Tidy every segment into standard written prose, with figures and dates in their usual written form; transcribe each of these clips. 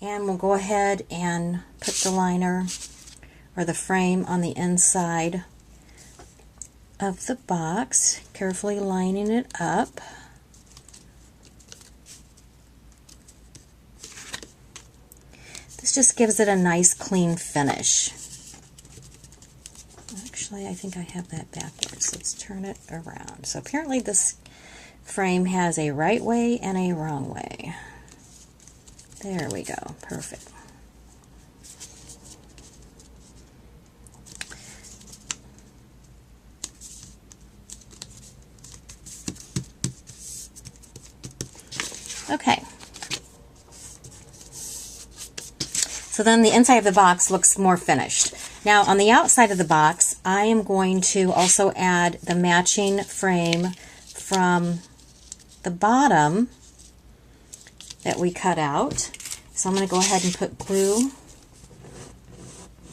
And we'll go ahead and put the liner or the frame on the inside of the box, carefully lining it up. This just gives it a nice clean finish. Actually, I think I have that backwards. Let's turn it around. So apparently this frame has a right way and a wrong way. There we go. Perfect. Okay. So then the inside of the box looks more finished. Now on the outside of the box, I am going to also add the matching frame from the bottom that we cut out. So I'm going to go ahead and put glue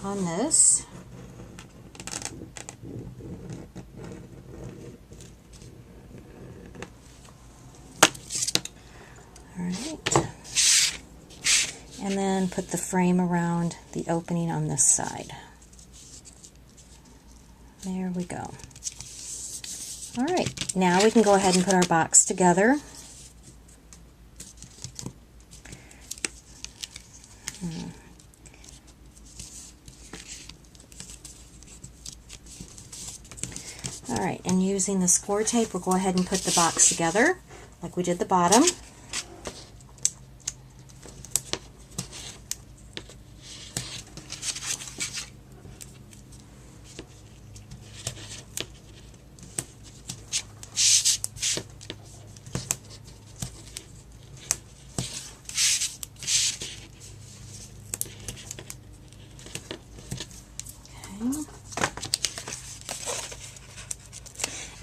on this. All right. And then put the frame around the opening on this side. There we go. All right, now we can go ahead and put our box together. All right, and using the score tape, we'll go ahead and put the box together like we did the bottom.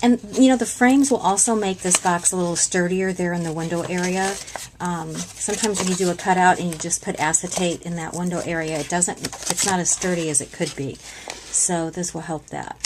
And you know, the frames will also make this box a little sturdier there in the window area. Sometimes when you do a cutout and you just put acetate in that window area, it's not as sturdy as it could be. So this will help that.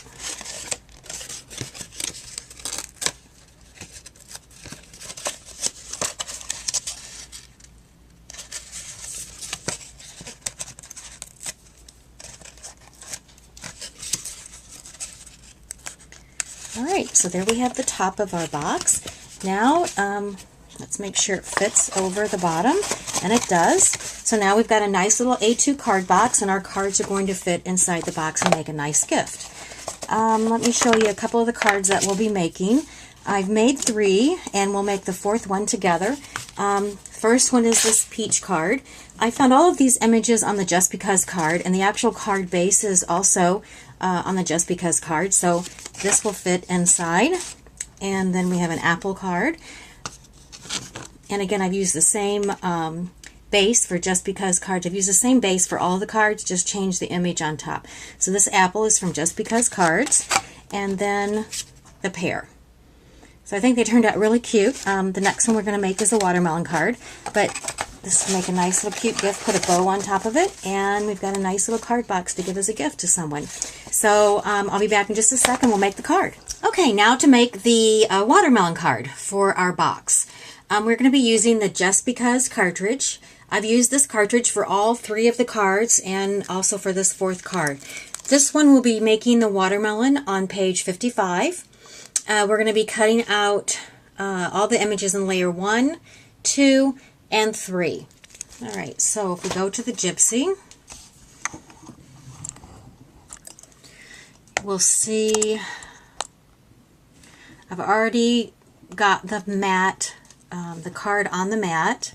Alright, so there we have the top of our box. Now, let's make sure it fits over the bottom, and it does. So now we've got a nice little A2 card box, and our cards are going to fit inside the box and make a nice gift. Let me show you a couple of the cards that we'll be making. I've made 3, and we'll make the 4th one together. First one is this peach card. I found all of these images on the Just Because card, and the actual card base is also on the Just Because card, so this will fit inside. And then we have an apple card. And again, I've used the same base for Just Because cards. I've used the same base for all the cards, just change the image on top. So this apple is from Just Because cards. And then the pear. So I think they turned out really cute. The next one we're going to make is a watermelon card. But this will make a nice little cute gift. Put a bow on top of it. And we've got a nice little card box to give as a gift to someone. So I'll be back in just a second. We'll make the card. Okay, now to make the watermelon card for our box. We're going to be using the Just Because cartridge. I've used this cartridge for all 3 of the cards and also for this 4th card. This one will be making the watermelon on page 55. We're going to be cutting out all the images in layer 1, 2, and 3. All right, so if we go to the Gypsy, we'll see I've already got the mat, the card on the mat.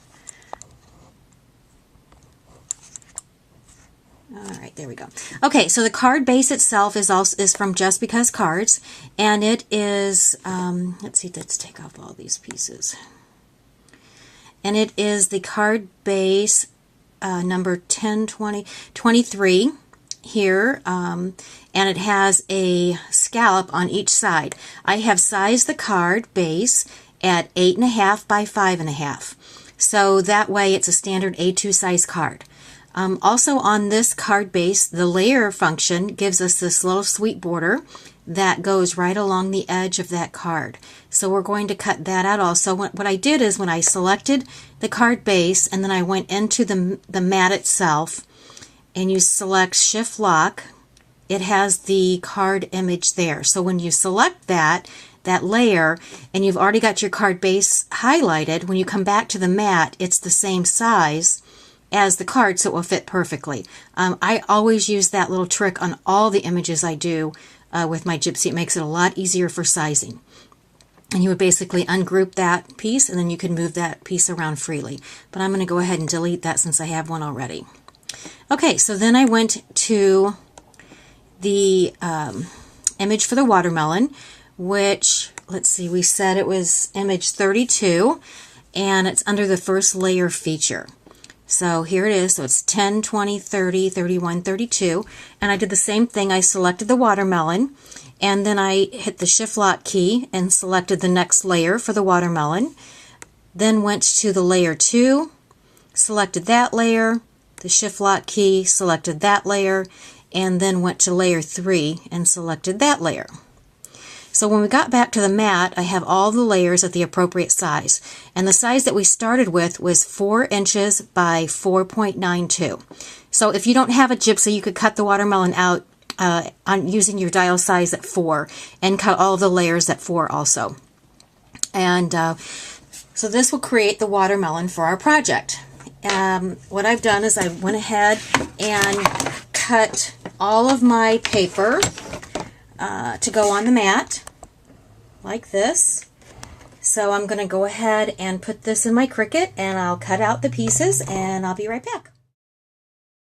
All right, there we go. Okay, so the card base itself is from Just Because cards, and it is let's see, let's take off all these pieces. And it is the card base number 23 here, and it has a scallop on each side. I have sized the card base at 8.5 by 5.5, so that way it's a standard A2 size card. Also on this card base, the layer function gives us this little sweet border that goes right along the edge of that card. So we're going to cut that out also. What I did is when I selected the card base and then I went into the mat itself, and you select Shift Lock, it has the card image there. So when you select that layer and you've already got your card base highlighted, when you come back to the mat, it's the same size as the card, so it will fit perfectly. I always use that little trick on all the images I do with my Gypsy. It makes it a lot easier for sizing. And you would basically ungroup that piece, and then you can move that piece around freely. But I'm going to go ahead and delete that since I have one already. Okay, so then I went to the image for the watermelon, which, let's see, we said it was image 32, and it's under the first layer feature. So here it is. So it's 10, 20, 30, 31, 32. And I did the same thing. I selected the watermelon, and then I hit the Shift Lock key and selected the next layer for the watermelon. Then went to the layer 2, selected that layer, the Shift Lock key, selected that layer, and then went to layer 3 and selected that layer. So when we got back to the mat, I have all the layers at the appropriate size. And the size that we started with was 4 inches by 4.92. So if you don't have a Gypsy, you could cut the watermelon out on using your dial size at 4 and cut all the layers at 4 also. And so this will create the watermelon for our project. What I've done is I went ahead and cut all of my paper to go on the mat like this. So I'm going to go ahead and put this in my Cricut, and I'll cut out the pieces, and I'll be right back.